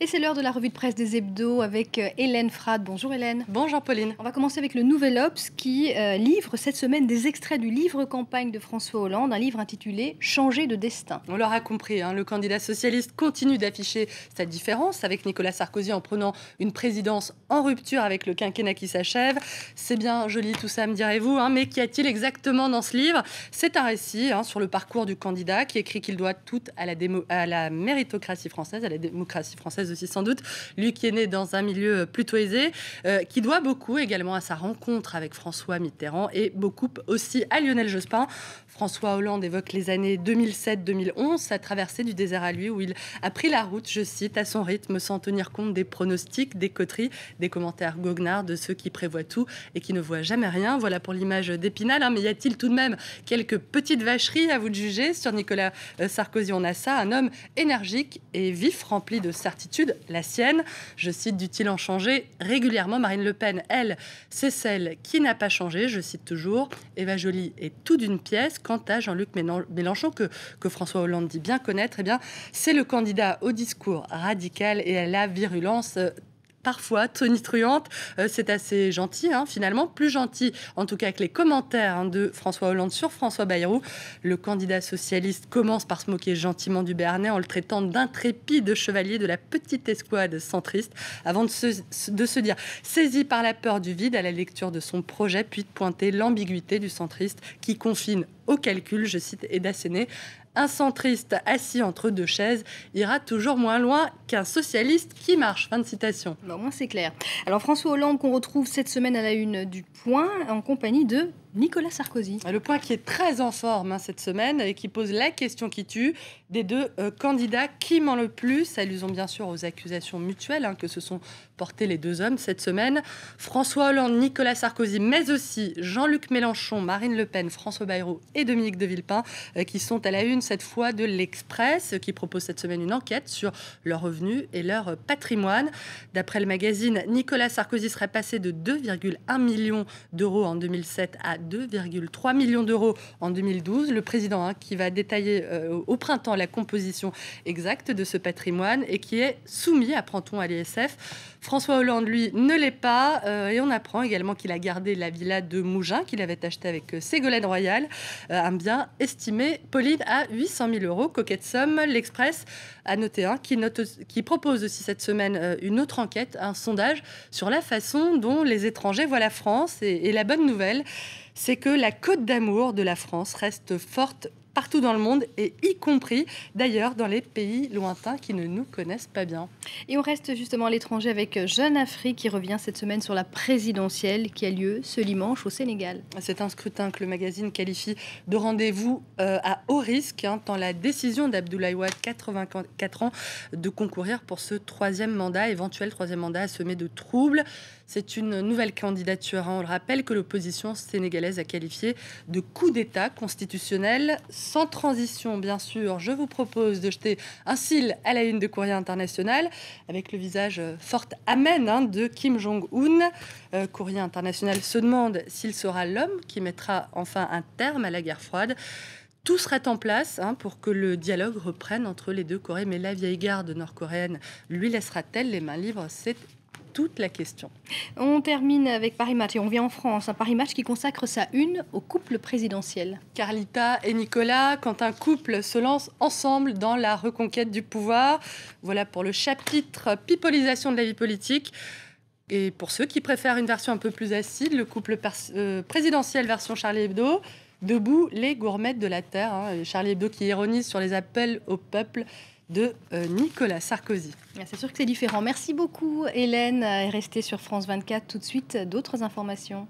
Et c'est l'heure de la revue de presse des hebdos avec Hélène Frade. Bonjour Hélène. Bonjour Pauline. On va commencer avec le Nouvel Obs qui livre cette semaine des extraits du livre campagne de François Hollande, un livre intitulé « Changer de destin ». On l'aura compris, le candidat socialiste continue d'afficher sa différence avec Nicolas Sarkozy en prenant une présidence en rupture avec le quinquennat qui s'achève. C'est bien joli tout ça, me direz-vous, mais qu'y a-t-il exactement dans ce livre? C'est un récit sur le parcours du candidat qui écrit qu'il doit tout à la méritocratie française, à la démocratie française aussi sans doute, lui qui est né dans un milieu plutôt aisé, qui doit beaucoup également à sa rencontre avec François Mitterrand et beaucoup aussi à Lionel Jospin. François Hollande évoque les années 2007-2011, sa traversée du désert à lui, où il a pris la route, je cite, à son rythme, sans tenir compte des pronostics, des coteries, des commentaires goguenards de ceux qui prévoient tout et qui ne voient jamais rien. Voilà pour l'image d'Épinal, mais y a-t-il tout de même quelques petites vacheries à vous de juger sur Nicolas Sarkozy? On a ça, un homme énergique et vif, rempli de certitude, la sienne. Je cite, dût-il en changer régulièrement? Marine Le Pen, elle, c'est celle qui n'a pas changé, je cite toujours. Eva Joly est tout d'une pièce. Quant à Jean-Luc Mélenchon, que François Hollande dit bien connaître, c'est le candidat au discours radical et à la virulence parfois tonitruante. C'est assez gentil, finalement, plus gentil en tout cas que les commentaires de François Hollande sur François Bayrou. Le candidat socialiste commence par se moquer gentiment du Béarnais en le traitant d'intrépide chevalier de la petite escouade centriste, avant de se dire saisi par la peur du vide à la lecture de son projet, puis de pointer l'ambiguïté du centriste qui confine au calcul, je cite, et d'asséner: un centriste assis entre deux chaises ira toujours moins loin qu'un socialiste qui marche. Fin de citation. Au moins c'est clair. Alors François Hollande qu'on retrouve cette semaine à la une du Point en compagnie de Nicolas Sarkozy. Le Point qui est très en forme cette semaine et qui pose la question qui tue des deux candidats. Qui ment le plus? Allusion bien sûr aux accusations mutuelles que se sont portées les deux hommes cette semaine. François Hollande, Nicolas Sarkozy, mais aussi Jean-Luc Mélenchon, Marine Le Pen, François Bayrou et Dominique de Villepin qui sont à la une cette fois de l'Express, qui propose cette semaine une enquête sur leurs revenus et leur patrimoine. D'après le magazine, Nicolas Sarkozy serait passé de 2,1 millions d'euros en 2007 à 2,3 millions d'euros en 2012. Le président qui va détailler au printemps la composition exacte de ce patrimoine et qui est soumis, apprend-on, à l'ISF. François Hollande, lui, ne l'est pas. Et on apprend également qu'il a gardé la villa de Mougins qu'il avait achetée avec Ségolène Royal, un bien estimé, Pauline, à 800 000 euros. Coquette somme. L'Express a noté qui propose aussi cette semaine une autre enquête, un sondage sur la façon dont les étrangers voient la France. Et la bonne nouvelle, c'est que la Côte d'Amour de la France reste forte partout dans le monde, et y compris d'ailleurs dans les pays lointains qui ne nous connaissent pas bien. Et on reste justement à l'étranger avec Jeune Afrique qui revient cette semaine sur la présidentielle qui a lieu ce dimanche au Sénégal. C'est un scrutin que le magazine qualifie de rendez-vous à haut risque, tant la décision d'Abdoulaye Wade, 84 ans, de concourir pour ce éventuel troisième mandat, a semé de troubles. C'est une nouvelle candidature, on le rappelle, que l'opposition sénégalaise a qualifié de coup d'État constitutionnel. Sans transition, bien sûr, je vous propose de jeter un cil à la une de Courrier International avec le visage fort amène de Kim Jong-un. Courrier International se demande s'il sera l'homme qui mettra enfin un terme à la guerre froide. Tout serait en place pour que le dialogue reprenne entre les deux Corées. Mais la vieille garde nord-coréenne lui laissera-t-elle les mains libres? C'est toute la question. On termine avec Paris Match et on vient en France. Un Paris Match qui consacre sa une au couple présidentiel. Carlita et Nicolas, quand un couple se lance ensemble dans la reconquête du pouvoir. Voilà pour le chapitre pipolisation de la vie politique. Et pour ceux qui préfèrent une version un peu plus acide, le couple présidentiel version Charlie Hebdo. Debout les gourmettes de la terre. Charlie Hebdo qui ironise sur les appels au peuple de Nicolas Sarkozy. C'est sûr que c'est différent. Merci beaucoup Hélène. Restez sur France 24 tout de suite. D'autres informations.